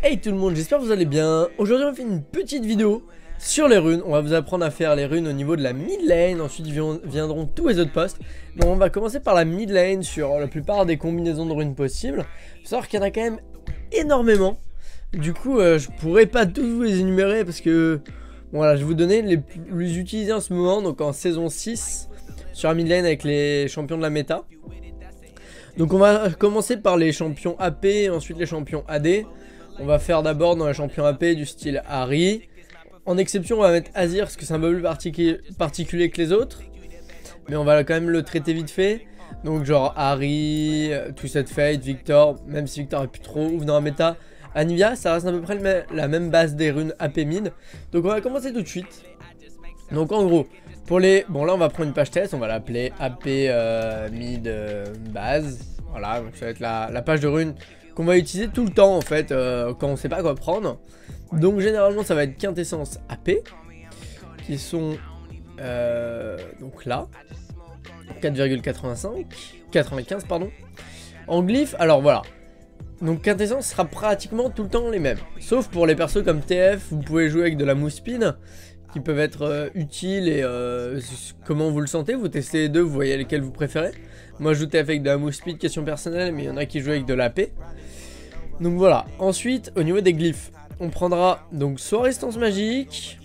Hey tout le monde, j'espère que vous allez bien. Aujourd'hui on va faire une petite vidéo sur les runes. On va vous apprendre à faire les runes au niveau de la mid lane. Ensuite viendront tous les autres postes. Donc on va commencer par la mid lane sur la plupart des combinaisons de runes possibles. Il faut savoir qu'il y en a quand même énormément. Du coup je pourrais pas tous vous les énumérer parce que voilà, je vais vous donner les plus utilisés en ce moment. Donc en saison 6 sur la mid lane avec les champions de la méta. Donc on va commencer par les champions AP et ensuite les champions AD. On va faire d'abord dans les champions AP du style Ahri. En exception on va mettre Azir parce que c'est un peu plus particulier que les autres. Mais on va quand même le traiter vite fait. Donc genre Ahri, Twisted Fate, Victor, même si Victor est plus trop ouf dans la méta. Anivia, ça reste à peu près la même base des runes AP mid. Donc on va commencer tout de suite. Donc en gros, pour les... Bon là on va prendre une page test, on va l'appeler AP mid base. Voilà, donc ça va être la page de runes qu'on va utiliser tout le temps en fait quand on sait pas quoi prendre. Donc généralement ça va être quintessence AP qui sont donc là 4,95 pardon. En glyphe, alors voilà. Donc quintessence sera pratiquement tout le temps les mêmes. Sauf pour les persos comme TF, vous pouvez jouer avec de la mousse spin qui peuvent être utiles et comment vous le sentez, vous testez les deux, vous voyez lesquels vous préférez. Moi je joue TF avec de la mousse speed, question personnelle, mais il y en a qui jouent avec de l'AP. Donc voilà, ensuite au niveau des glyphes, on prendra donc soit résistance magique,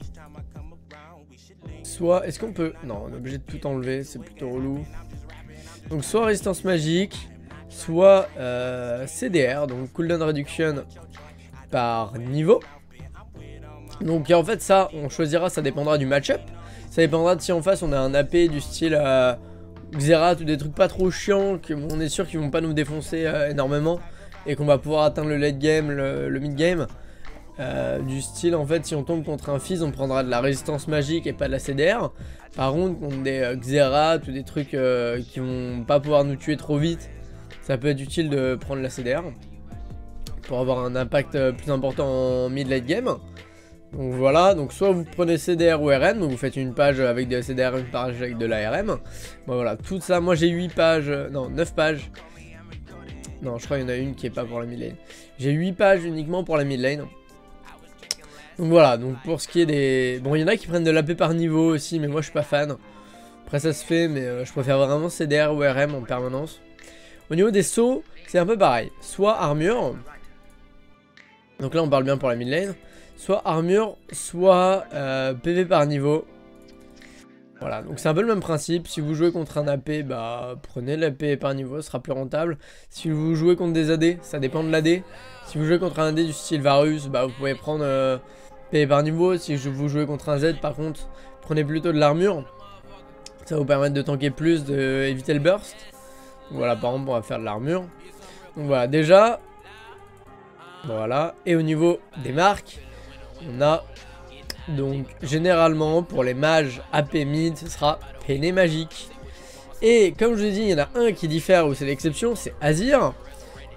soit, est-ce qu'on peut, non on est obligé de tout enlever, c'est plutôt relou. Donc soit résistance magique, soit CDR, donc cooldown reduction par niveau. Donc en fait ça, on choisira, ça dépendra du match-up. Ça dépendra de si en face on a un AP du style Xerath ou des trucs pas trop chiants, qu'on est sûr qu'ils vont pas nous défoncer énormément et qu'on va pouvoir atteindre le late game, le mid game. Du style en fait si on tombe contre un Fizz on prendra de la résistance magique et pas de la CDR. Par contre contre des Xerath ou des trucs qui vont pas pouvoir nous tuer trop vite, ça peut être utile de prendre la CDR pour avoir un impact plus important en mid late game. Donc voilà, donc soit vous prenez CDR ou RM, donc vous faites une page avec de la CDR, une page avec de la RM. Bon voilà, tout ça, moi j'ai 8 pages, non 9 pages. Non, je crois qu'il y en a une qui est pas pour la mid lane. J'ai 8 pages uniquement pour la mid lane. Donc voilà, donc pour ce qui est des... Bon, il y en a qui prennent de l'AP par niveau aussi, mais moi je suis pas fan. Après ça se fait, mais je préfère vraiment CDR ou RM en permanence. Au niveau des sauts, c'est un peu pareil. Soit armure, donc là on parle bien pour la mid lane. Soit armure, soit PV par niveau. Voilà, donc c'est un peu le même principe. Si vous jouez contre un AP, bah prenez l'AP par niveau, ce sera plus rentable. Si vous jouez contre des AD, ça dépend de l'AD. Si vous jouez contre un AD du style Varus, bah vous pouvez prendre PV par niveau. Si vous jouez contre un Z, par contre, prenez plutôt de l'armure. Ça va vous permettre de tanker plus, d'éviter le burst. Donc voilà, par exemple, on va faire de l'armure. Donc voilà, déjà. Voilà, et au niveau des marques, on a donc généralement pour les mages AP mid ce sera Peiné magique. Et comme je vous ai dit, il y en a un qui diffère où c'est l'exception, c'est Azir.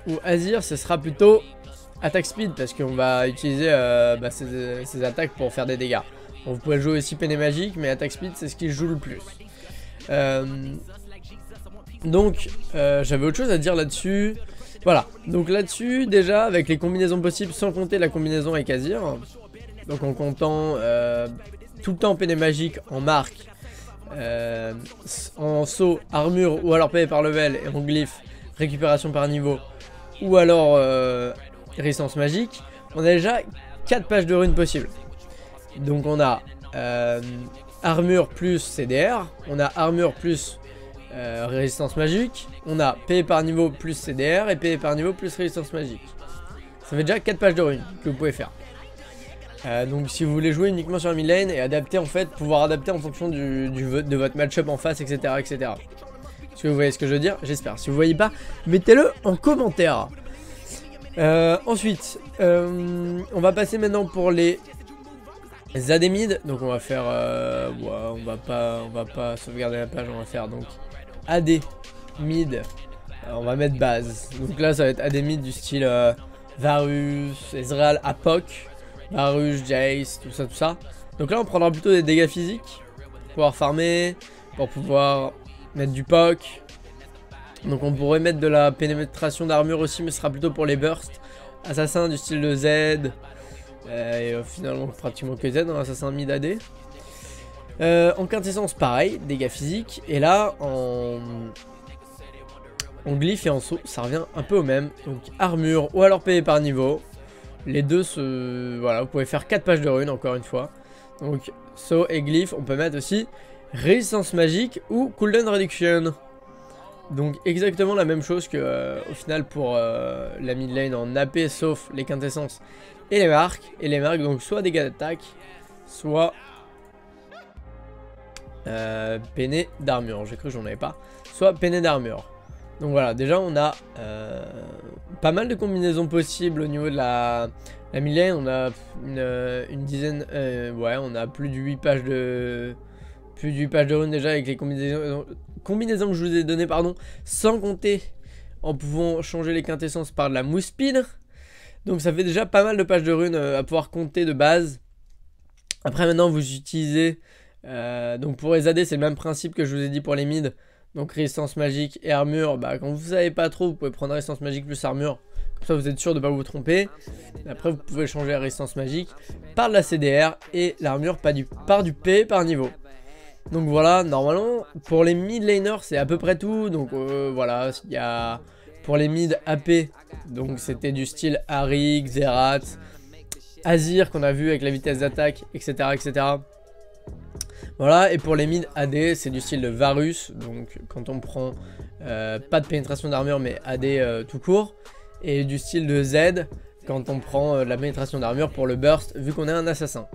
Ou Azir ce sera plutôt attaque speed parce qu'on va utiliser ses attaques pour faire des dégâts. Bon, vous pouvez jouer aussi Peiné magique, mais attaque speed c'est ce qui joue le plus. Donc j'avais autre chose à dire là-dessus. Voilà, donc là-dessus déjà avec les combinaisons possibles sans compter la combinaison avec Azir. Donc en comptant tout le temps Peiné magique en marque, en saut, armure ou alors PV par level et en glyphe, récupération par niveau ou alors résistance magique, on a déjà 4 pages de runes possibles. Donc on a armure plus CDR, on a armure plus résistance magique, on a PV par niveau plus CDR et PV par niveau plus résistance magique. Ça fait déjà 4 pages de runes que vous pouvez faire. Donc si vous voulez jouer uniquement sur la mid lane et adapter en fait, pouvoir adapter en fonction de votre match-up en face, etc. etc. Est-ce que vous voyez ce que je veux dire? J'espère. Si vous voyez pas, mettez-le en commentaire. Ensuite, on va passer maintenant pour les AD mid. Donc on va faire, on va pas sauvegarder la page, on va faire donc AD mid. On va mettre base. Donc là ça va être AD mid du style Varus, Ezreal, Apoc. Varus, Jace, tout ça. Donc là on prendra plutôt des dégâts physiques pour pouvoir farmer, pour pouvoir mettre du POC. Donc on pourrait mettre de la pénétration d'armure aussi, mais ce sera plutôt pour les bursts. assassin du style de Z. Et finalement pratiquement que Z dans l'assassin mid AD. En quintessence pareil, dégâts physiques. Et là en glyphe et en saut ça revient un peu au même. Donc armure ou alors payé par niveau. Les deux voilà, vous pouvez faire 4 pages de runes encore une fois. Donc saut et glyphe, on peut mettre aussi résistance magique ou cooldown reduction. Donc exactement la même chose que au final pour la mid lane en AP, sauf les quintessences et les marques. Et les marques, donc soit dégâts d'attaque, soit peiné d'armure. J'ai cru que j'en avais pas. Soit peiné d'armure. Donc voilà, déjà on a pas mal de combinaisons possibles au niveau de la mid lane. On a une dizaine, ouais, on a plus de 8 pages de runes déjà avec les combinaisons que je vous ai données, pardon, sans compter en pouvant changer les quintessences par de la mouspine. Donc ça fait déjà pas mal de pages de runes à pouvoir compter de base. Après maintenant vous utilisez, donc pour les AD c'est le même principe que je vous ai dit pour les mid. Donc résistance magique et armure, bah, quand vous savez pas trop vous pouvez prendre résistance magique plus armure. Comme ça vous êtes sûr de ne pas vous tromper. Après vous pouvez changer la résistance magique par de la CDR et l'armure par du P par niveau. Donc voilà, normalement pour les mid laners c'est à peu près tout. Donc voilà, il y a pour les mid AP, donc c'était du style Arik, Zerat, Azir qu'on a vu avec la vitesse d'attaque, etc., etc. Voilà, et pour les mid AD c'est du style de Varus, donc quand on prend pas de pénétration d'armure mais AD tout court, et du style de Z quand on prend la pénétration d'armure pour le burst vu qu'on est un assassin.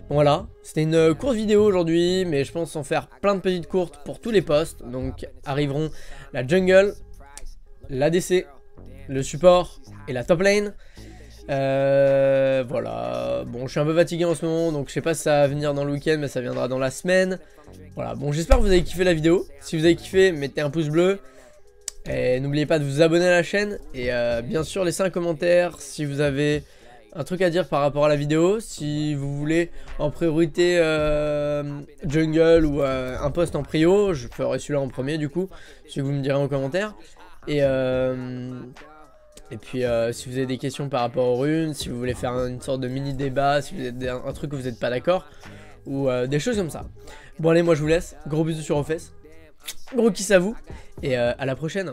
Voilà, c'était une courte vidéo aujourd'hui, mais je pense en faire plein de petites courtes pour tous les postes. Donc arriveront la jungle, l'ADC, le support et la top lane. Voilà, bon je suis un peu fatigué en ce moment, donc je sais pas si ça va venir dans le week-end, mais ça viendra dans la semaine. Voilà, bon j'espère que vous avez kiffé la vidéo. Si vous avez kiffé, mettez un pouce bleu. Et n'oubliez pas de vous abonner à la chaîne. Et bien sûr laissez un commentaire si vous avez un truc à dire par rapport à la vidéo. Si vous voulez en priorité jungle ou un post en prio, je ferai celui-là en premier du coup. Si vous me direz en commentaire. Et puis si vous avez des questions par rapport aux runes, si vous voulez faire une sorte de mini débat, si vous avez un truc que vous n'êtes pas d'accord, ou des choses comme ça. Bon allez, moi je vous laisse, gros bisous sur vos fesses, gros kiss à vous, et à la prochaine.